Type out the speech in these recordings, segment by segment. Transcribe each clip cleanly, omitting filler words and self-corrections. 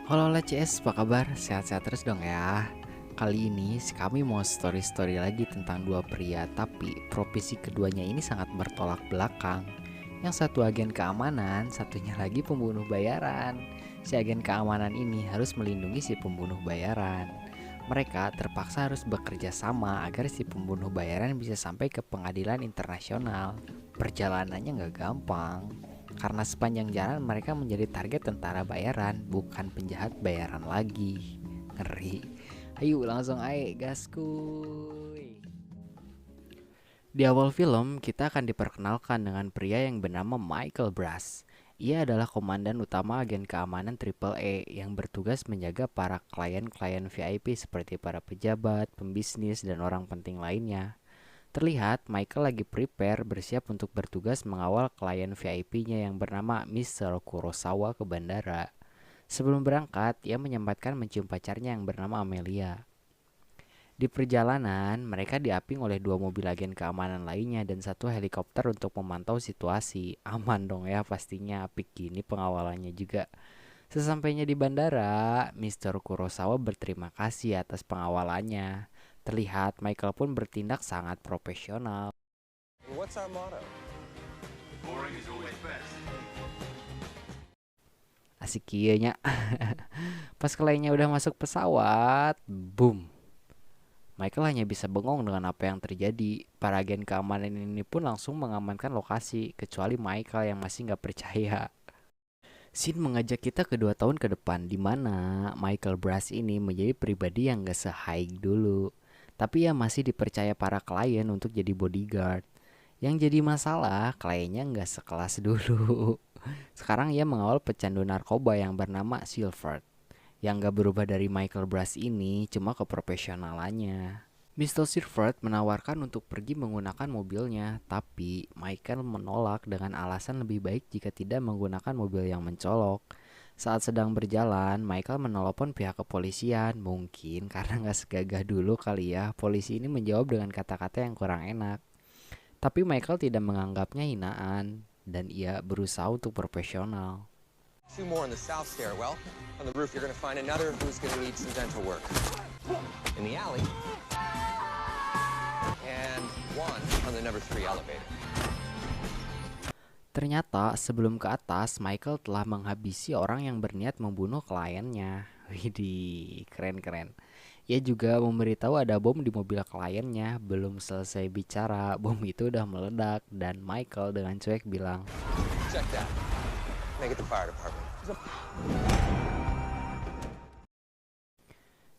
Halo CS, apa kabar? Sehat-sehat terus dong ya. Kali ini kami mau story-story lagi tentang dua pria, tapi profesi keduanya ini sangat bertolak belakang. Yang satu agen keamanan, satunya lagi pembunuh bayaran. Si agen keamanan ini harus melindungi si pembunuh bayaran. Mereka terpaksa harus bekerja sama agar si pembunuh bayaran bisa sampai ke pengadilan internasional. Perjalanannya nggak gampang. Karena sepanjang jalan mereka menjadi target tentara bayaran, bukan penjahat bayaran lagi. Ngeri. Ayo langsung aja gaskuy. Di awal film, kita akan diperkenalkan dengan pria yang bernama Michael Brass. Ia adalah komandan utama agen keamanan Triple A yang bertugas menjaga para klien-klien VIP seperti para pejabat, pembisnis, dan orang penting lainnya. Terlihat Michael lagi prepare bersiap untuk bertugas mengawal klien VIP-nya yang bernama Mr. Kurosawa ke bandara. Sebelum berangkat, ia menyempatkan mencium pacarnya yang bernama Amelia. Di perjalanan, mereka diaping oleh dua mobil agen keamanan lainnya dan satu helikopter untuk memantau situasi. Aman dong ya pastinya, apik gini pengawalannya juga. Sesampainya di bandara, Mr. Kurosawa berterima kasih atas pengawalannya. Terlihat Michael pun bertindak sangat profesional. What's our motto? Asik kieunya. Pas kliennya udah masuk pesawat, boom. Michael hanya bisa bengong dengan apa yang terjadi. Para agen keamanan ini pun langsung mengamankan lokasi, kecuali Michael yang masih nggak percaya. Scene mengajak kita ke 2 tahun ke depan, di mana Michael Brass ini menjadi pribadi yang gak se-high dulu. Tapi ia masih dipercaya para klien untuk jadi bodyguard. Yang jadi masalah, kliennya nggak sekelas dulu. Sekarang ia mengawal pecandu narkoba yang bernama Silver. Yang gak berubah dari Michael Brass ini cuma keprofesionalannya. Mr. Silver menawarkan untuk pergi menggunakan mobilnya, tapi Michael menolak dengan alasan lebih baik jika tidak menggunakan mobil yang mencolok. Saat sedang berjalan, Michael menelepon pihak kepolisian, mungkin karena nggak segagah dulu kali ya. Polisi ini menjawab dengan kata-kata yang kurang enak. Tapi Michael tidak menganggapnya hinaan, dan ia berusaha untuk profesional. Two more in the south stairwell. On the roof, you're going to find another who's going to need some dental work. In the alley, and one on the number 3 elevator. Ternyata sebelum ke atas, Michael telah menghabisi orang yang berniat membunuh kliennya. Widih, keren-keren. Ia juga memberitahu ada bom di mobil kliennya. Belum selesai bicara, bom itu udah meledak. Dan Michael dengan cuek bilang, Check that. Make it the fire department.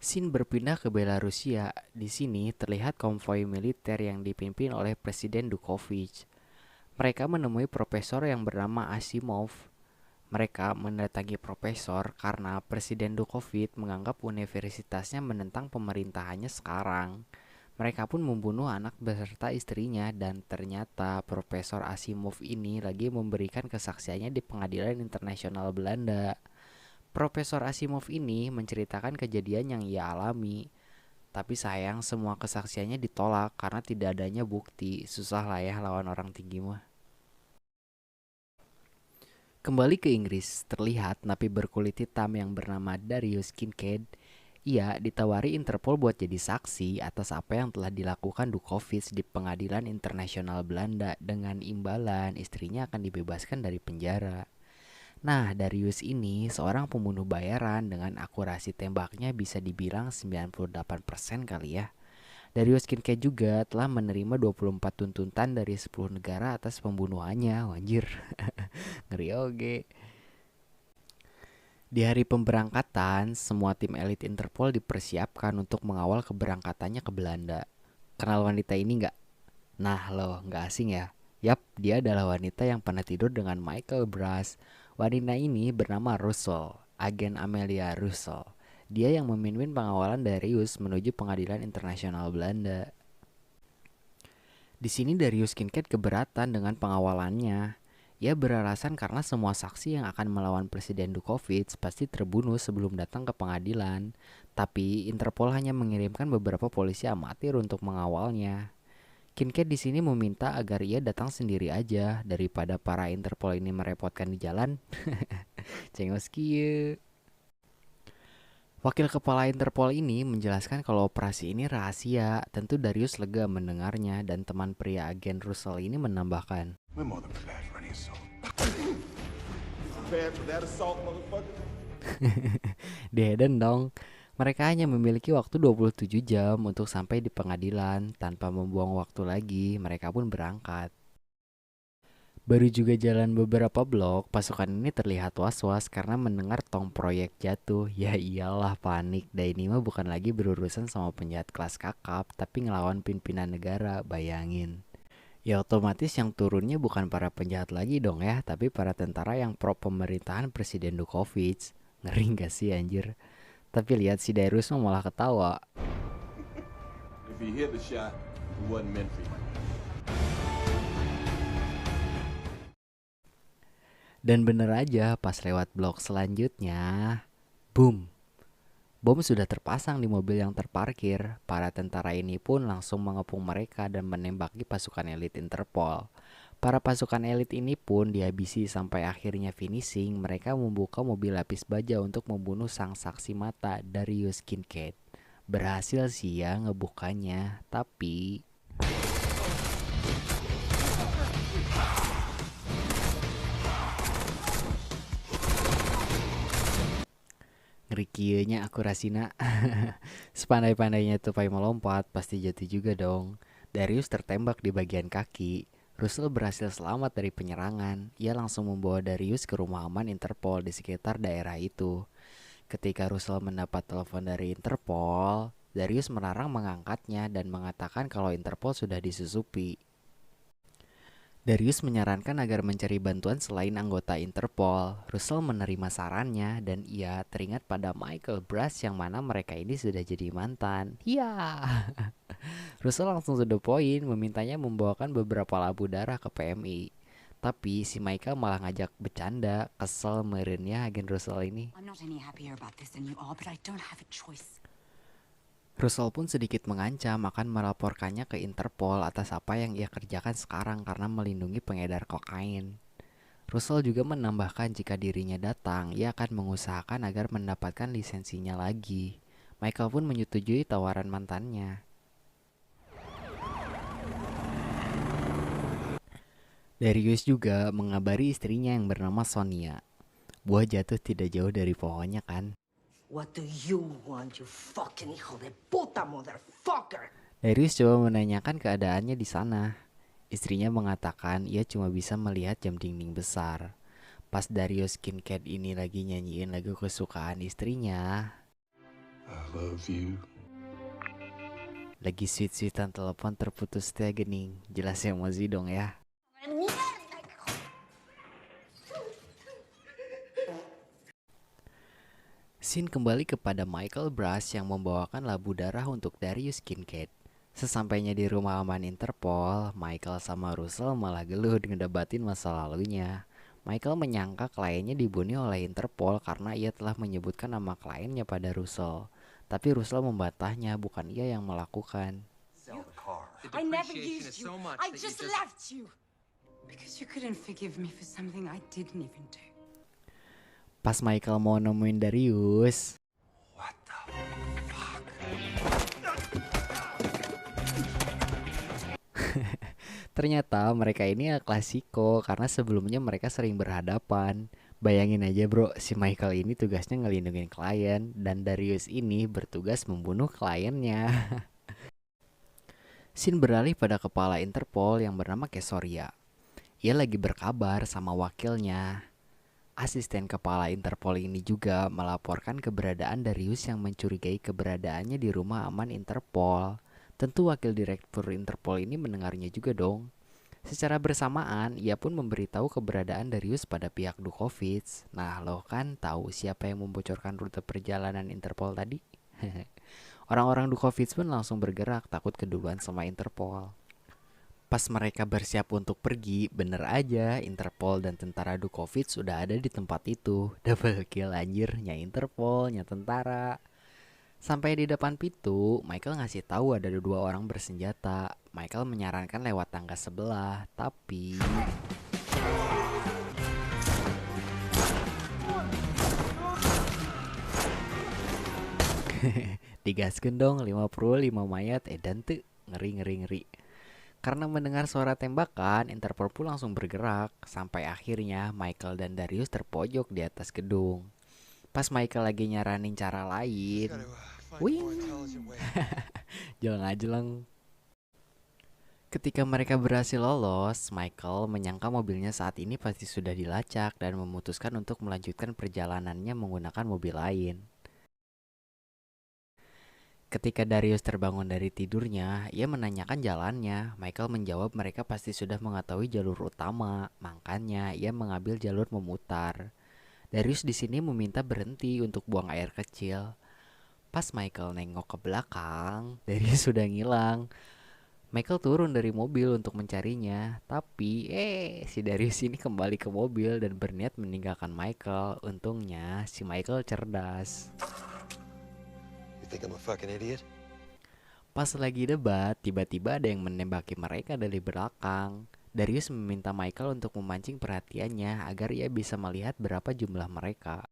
scene berpindah ke Belarusia. Di sini terlihat konvoi militer yang dipimpin oleh Presiden Dukovic. Mereka menemui profesor yang bernama Asimov. Mereka mendatangi profesor karena Presiden Dukovic menganggap universitasnya menentang pemerintahannya sekarang. Mereka pun membunuh anak beserta istrinya dan ternyata Profesor Asimov ini lagi memberikan kesaksiannya di Pengadilan Internasional Belanda. Profesor Asimov ini menceritakan kejadian yang ia alami. Tapi sayang semua kesaksiannya ditolak karena tidak adanya bukti. Susah lah ya lawan orang tinggi mah. Kembali ke Inggris, terlihat napi berkulit hitam yang bernama Darius Kincaid. Ia ditawari Interpol buat jadi saksi atas apa yang telah dilakukan Dukovic di Pengadilan Internasional Belanda dengan imbalan istrinya akan dibebaskan dari penjara. Nah, Darius ini seorang pembunuh bayaran dengan akurasi tembaknya bisa dibilang 98% kali ya. Darius Kincaid juga telah menerima 24 tuntutan dari 10 negara atas pembunuhannya. Anjir, ngeri oge. Di hari pemberangkatan, semua tim elit Interpol dipersiapkan untuk mengawal keberangkatannya ke Belanda. Kenal wanita ini nggak? Nah loh, nggak asing ya? Yap, dia adalah wanita yang pernah tidur dengan Michael Brass. Wanita ini bernama Russell, agen Amelia Russell. Dia yang memimpin pengawalan Darius menuju pengadilan internasional Belanda. Di sini Darius Kincaid keberatan dengan pengawalannya. Ia beralasan karena semua saksi yang akan melawan Presiden Dukovic pasti terbunuh sebelum datang ke pengadilan. Tapi Interpol hanya mengirimkan beberapa polisi amatir untuk mengawalnya. Kincaid di sini meminta agar ia datang sendiri aja daripada para Interpol ini merepotkan di jalan. Cengos kieu. Wakil kepala Interpol ini menjelaskan kalau operasi ini rahasia. Tentu Darius lega mendengarnya dan teman pria agen Russell ini menambahkan, We're more than prepared for any assault. Prepared for that assault, motherfucker? Deden dong. Mereka hanya memiliki waktu 27 jam untuk sampai di pengadilan. Tanpa membuang waktu lagi, mereka pun berangkat. Baru juga jalan beberapa blok, pasukan ini terlihat was-was karena mendengar tong proyek jatuh. Ya iyalah, panik. Dan ini mah bukan lagi berurusan sama penjahat kelas kakap, tapi ngelawan pimpinan negara, bayangin. Ya otomatis yang turunnya bukan para penjahat lagi dong ya, tapi para tentara yang pro pemerintahan Presiden Dukovic. Ngeri gak sih anjir? Tapi lihat si Darius mah malah ketawa. If he hit the shot, it wasn't meant for you. Dan bener aja pas lewat blok selanjutnya, boom. Bom sudah terpasang di mobil yang terparkir. Para tentara ini pun langsung mengepung mereka dan menembaki pasukan elit Interpol. Para pasukan elit ini pun dihabisi sampai akhirnya finishing. Mereka membuka mobil lapis baja untuk membunuh sang saksi mata Darius Kincaid. Berhasil sih ya ngebukanya, tapi ngeri kieunya akurasina. Sepandai-pandainya tupai melompat, pasti jatuh juga dong. Darius tertembak di bagian kaki. Russell berhasil selamat dari penyerangan. Ia langsung membawa Darius ke rumah aman Interpol di sekitar daerah itu. Ketika Russell mendapat telepon dari Interpol, Darius melarang mengangkatnya dan mengatakan kalau Interpol sudah disusupi. Darius menyarankan agar mencari bantuan selain anggota Interpol. Russell menerima sarannya dan ia teringat pada Michael Brass yang mana mereka ini sudah jadi mantan. Ya. Russell langsung to the point, memintanya membawakan beberapa labu darah ke PMI. Tapi si Michael malah ngajak bercanda, kesel merennya agen Russell ini. I'm not any happier about this than you are, but I don't have a choice. Russell pun sedikit mengancam akan melaporkannya ke Interpol atas apa yang ia kerjakan sekarang karena melindungi pengedar kokain. Russell juga menambahkan jika dirinya datang, ia akan mengusahakan agar mendapatkan lisensinya lagi. Michael pun menyetujui tawaran mantannya. Darius juga mengabari istrinya yang bernama Sonia. Buah jatuh tidak jauh dari pohonnya kan. What do you want, you fucking hijo de puta motherfucker? Darius coba menanyakan keadaannya di sana. Istrinya mengatakan ia cuma bisa melihat jam dinding besar. Pas Darius Kincaid ini lagi nyanyiin lagu kesukaan istrinya, I love you. lagi sweet-sweetan telepon terputus teh gening. Jelas emosi dong ya. Scene kembali kepada Michael Brass yang membawakan labu darah untuk Darius Kincaid. Sesampainya di rumah aman Interpol, Michael sama Russell malah geluh ngedebatin masa lalunya. Michael menyangka kliennya dibunuh oleh Interpol karena ia telah menyebutkan nama kliennya pada Russell. Tapi Russell membantahnya, bukan ia yang melakukan. Sell the car. I never Depreciation used is you. so much I that you just left you. Because you couldn't forgive me for something I didn't even do. Pas Michael mau nemuin Darius, What the fuck? ternyata mereka ini ya klasiko karena sebelumnya mereka sering berhadapan. Bayangin aja bro, si Michael ini tugasnya ngelindungin klien dan Darius ini bertugas membunuh kliennya. Scene beralih pada kepala Interpol yang bernama Kesoria. Ia lagi berkabar sama wakilnya. Asisten kepala Interpol ini juga melaporkan keberadaan Darius yang mencurigai keberadaannya di rumah aman Interpol. Tentu wakil direktur Interpol ini mendengarnya juga dong. Secara bersamaan, ia pun memberitahu keberadaan Darius pada pihak Dukovic. Nah, lo kan tahu siapa yang membocorkan rute perjalanan Interpol tadi? Orang-orang Dukovic pun langsung bergerak, takut keduluan sama Interpol. Pas mereka bersiap untuk pergi, bener aja Interpol dan tentara Dukovic sudah ada di tempat itu. Double kill anjir, nya Interpol, nya tentara. Sampai di depan pintu, Michael ngasih tahu ada 2 orang bersenjata. Michael menyarankan lewat tangga sebelah, tapi Digaskeun dong 55 mayat edan teu. Ngeri. Karena mendengar suara tembakan, Interpol pun langsung bergerak sampai akhirnya Michael dan Darius terpojok di atas gedung. Pas Michael lagi nyaranin cara lain, wing, jelang-jelang. Ketika mereka berhasil lolos, Michael menyangka mobilnya saat ini pasti sudah dilacak dan memutuskan untuk melanjutkan perjalanannya menggunakan mobil lain. Ketika Darius terbangun dari tidurnya, ia menanyakan jalannya. Michael menjawab mereka pasti sudah mengetahui jalur utama, makanya ia mengambil jalur memutar. Darius di sini meminta berhenti untuk buang air kecil. Pas Michael nengok ke belakang, Darius sudah ngilang. Michael turun dari mobil untuk mencarinya, tapi si Darius ini kembali ke mobil dan berniat meninggalkan Michael. Untungnya si Michael cerdas. You think I'm a fucking idiot? Pas lagi debat, tiba-tiba ada yang menembaki mereka dari belakang. Darius meminta Michael untuk memancing perhatiannya agar ia bisa melihat berapa jumlah mereka.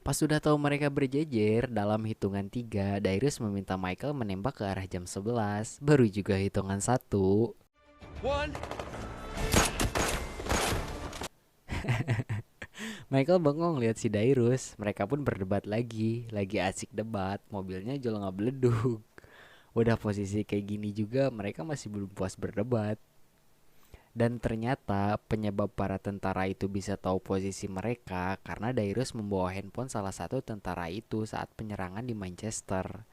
Pas sudah tahu mereka berjejer, dalam hitungan 3, Darius meminta Michael menembak ke arah jam 11. Baru juga hitungan 1. One. Michael bengong lihat si Darius. Mereka pun berdebat lagi asik debat. Mobilnya juga nggak beleduk. Udah posisi kayak gini juga mereka masih belum puas berdebat. Dan ternyata penyebab para tentara itu bisa tahu posisi mereka karena Darius membawa handphone salah satu tentara itu saat penyerangan di Manchester.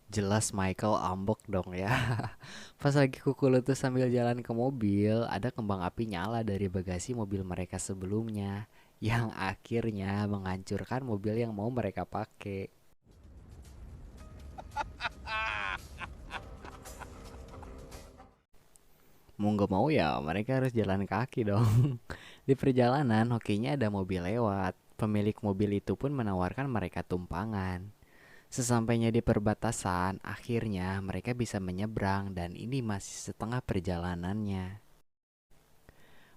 Jelas Michael ambok dong ya. Pas lagi kuku lutut sambil jalan ke mobil, ada kembang api nyala dari bagasi mobil mereka sebelumnya yang akhirnya menghancurkan mobil yang mau mereka pakai. Mau gak mau ya mereka harus jalan kaki dong. Di perjalanan hokinya ada mobil lewat. Pemilik mobil itu pun menawarkan mereka tumpangan. Sesampainya di perbatasan, akhirnya mereka bisa menyeberang dan ini masih setengah perjalanannya.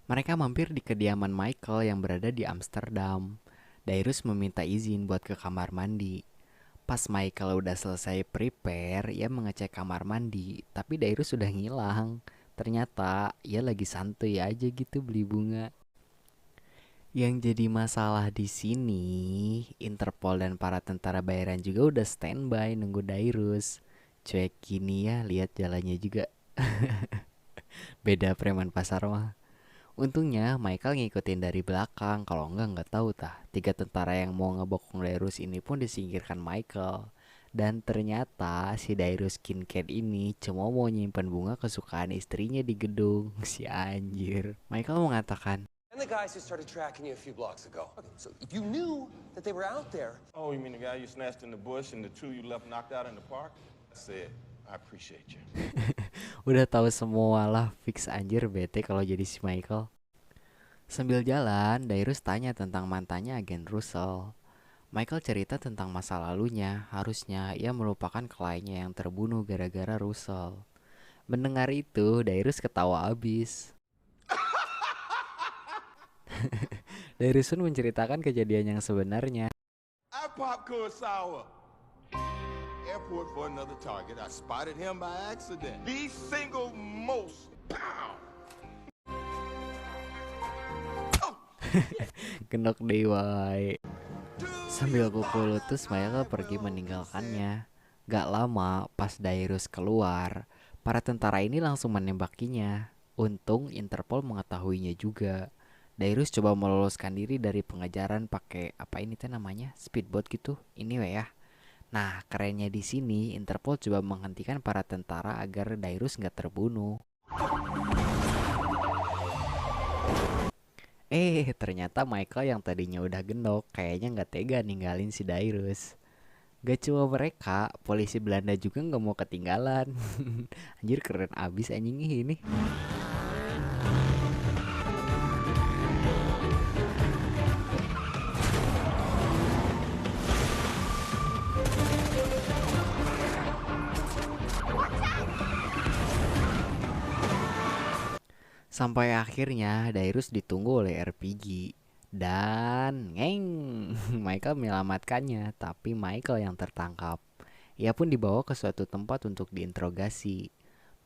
Mereka mampir di kediaman Michael yang berada di Amsterdam. Darius meminta izin buat ke kamar mandi. Pas Michael udah selesai prepare, ia mengecek kamar mandi, tapi Darius sudah ngilang. Ternyata ia lagi santuy aja gitu beli bunga. Yang jadi masalah di sini, Interpol dan para tentara bayaran juga udah standby nunggu Darius. Cuek gini ya, lihat jalannya juga. Beda preman pasar mah. Untungnya Michael ngikutin dari belakang, kalau nggak tahu tah. 3 tentara yang mau ngebokong Darius ini pun disingkirkan Michael. Dan ternyata si Darius Kincaid ini cuma mau nyimpan bunga kesukaan istrinya di gedung. Si anjir. Michael mengatakan, And the guys who started tracking you a few blocks ago. Okay, so if you knew that they were out there. Oh, you mean the guy you snatched in the bush and the 2 you left knocked out in the park? I said, I appreciate you. udah tahu semua lah, fix anjir bete kalau jadi si Michael. Sambil jalan, Darius tanya tentang mantannya agen Russell. Michael cerita tentang masa lalunya, harusnya ia melupakan kliennya yang terbunuh gara-gara Russell. Mendengar itu, Darius ketawa abis. Darius pun menceritakan kejadian yang sebenarnya. I popped Kurosawa. Airport for another target. I spotted him by accident. The single most. Pow! Genok dewai. Sambil pukul lutut, Michael pergi meninggalkannya. Gak lama, pas Darius keluar, para tentara ini langsung menembakinya. Untung Interpol mengetahuinya juga. Darius coba meloloskan diri dari pengejaran pakai apa ini teh namanya, speedboat gitu. Ini weh ya. Nah, kerennya di sini Interpol coba menghentikan para tentara agar Darius nggak terbunuh. Ternyata Michael yang tadinya udah gendok kayaknya nggak tega ninggalin si Darius. Gak cuma mereka, polisi Belanda juga nggak mau ketinggalan. Anjir keren abis anjing ini. Sampai akhirnya Darius ditunggu oleh RPG. Dan ngeng, Michael menyelamatkannya, tapi Michael yang tertangkap. Ia pun dibawa ke suatu tempat untuk diinterogasi.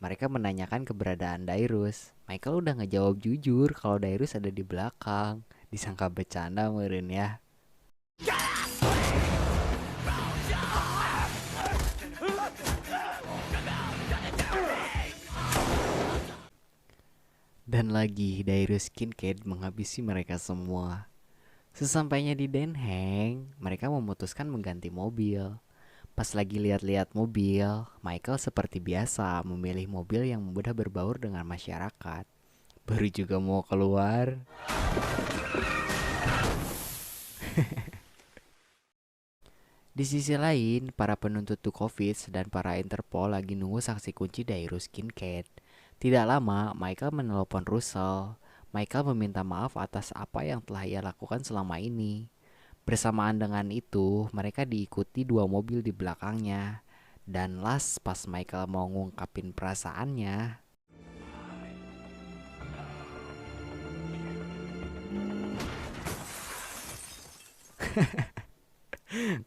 Mereka menanyakan keberadaan Dairus. Michael udah ngejawab jujur kalau Dairus ada di belakang. Disangka bercanda meureun ya. Dan lagi Dairus Kincaid menghabisi mereka semua. Sesampainya di Den Haag, mereka memutuskan mengganti mobil. Pas lagi lihat-lihat mobil, Michael seperti biasa memilih mobil yang mudah berbaur dengan masyarakat. Baru juga mau keluar. Di sisi lain, para penuntut Dukovic dan para Interpol lagi nunggu saksi kunci Dairus Kincaid. Tidak lama, Michael menelepon Russell. Michael meminta maaf atas apa yang telah ia lakukan selama ini. Bersamaan dengan itu, mereka diikuti 2 mobil di belakangnya. Dan pas Michael mau ngungkapin perasaannya,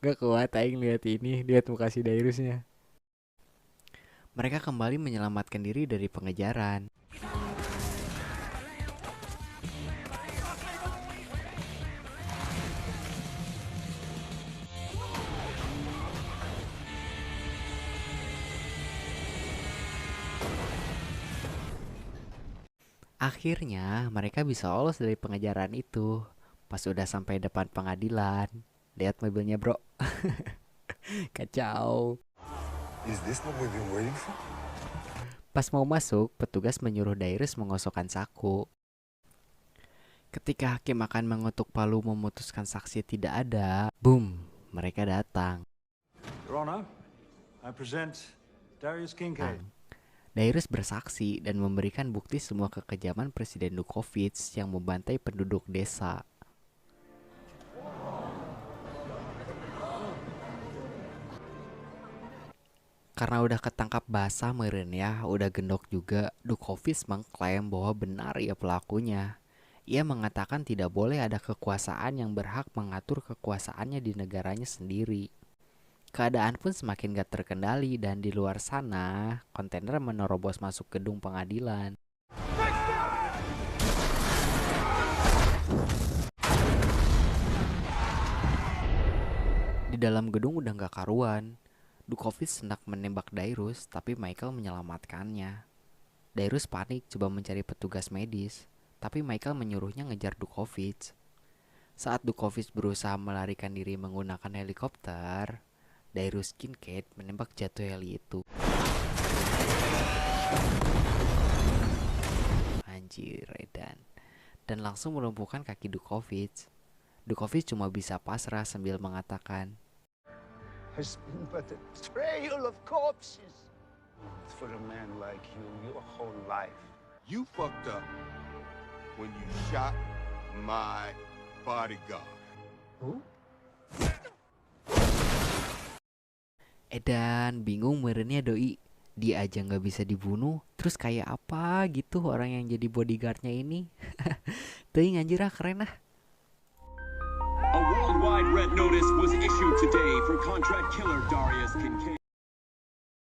gak kuat aing lihat ini, lihat muka si Dairusnya. Mereka kembali menyelamatkan diri dari pengejaran. Akhirnya mereka bisa lolos dari pengejaran itu. Pas udah sampai depan pengadilan, lihat mobilnya bro. Kacau. Is this what we've been waiting for? Pas mau masuk, petugas menyuruh Dairus mengosokkan saku. Ketika hakim akan mengetuk palu memutuskan saksi tidak ada, boom, mereka datang. Your Honor, I present Darius Kincaid. Dairus bersaksi dan memberikan bukti semua kekejaman Presiden Dukovic yang membantai penduduk desa. Karena udah ketangkap basah meureun ya, udah gendok juga, Dukovic mengklaim bahwa benar ia pelakunya. Ia mengatakan tidak boleh ada kekuasaan yang berhak mengatur kekuasaannya di negaranya sendiri. Keadaan pun semakin gak terkendali dan di luar sana, kontainer menerobos masuk gedung pengadilan. Di dalam gedung udah gak karuan. Dukovic hendak menembak Dairus, tapi Michael menyelamatkannya. Dairus panik coba mencari petugas medis, tapi Michael menyuruhnya ngejar Dukovic. Saat Dukovic berusaha melarikan diri menggunakan helikopter, Dairus Kincaid menembak jatuh heli itu. Anjir, Edan. Dan langsung melumpuhkan kaki Dukovic. Dukovic cuma bisa pasrah sambil mengatakan, has been but a trail of corpses. For a man like you, your whole life. You fucked up when you shot my bodyguard. Who? Edan bingung merenya doi. Dia aja gak bisa dibunuh, terus kayak apa gitu orang yang jadi bodyguardnya ini. Teuing anjir ah, keren ah. A worldwide red notice was issued today for contract killer Darius Kincaid.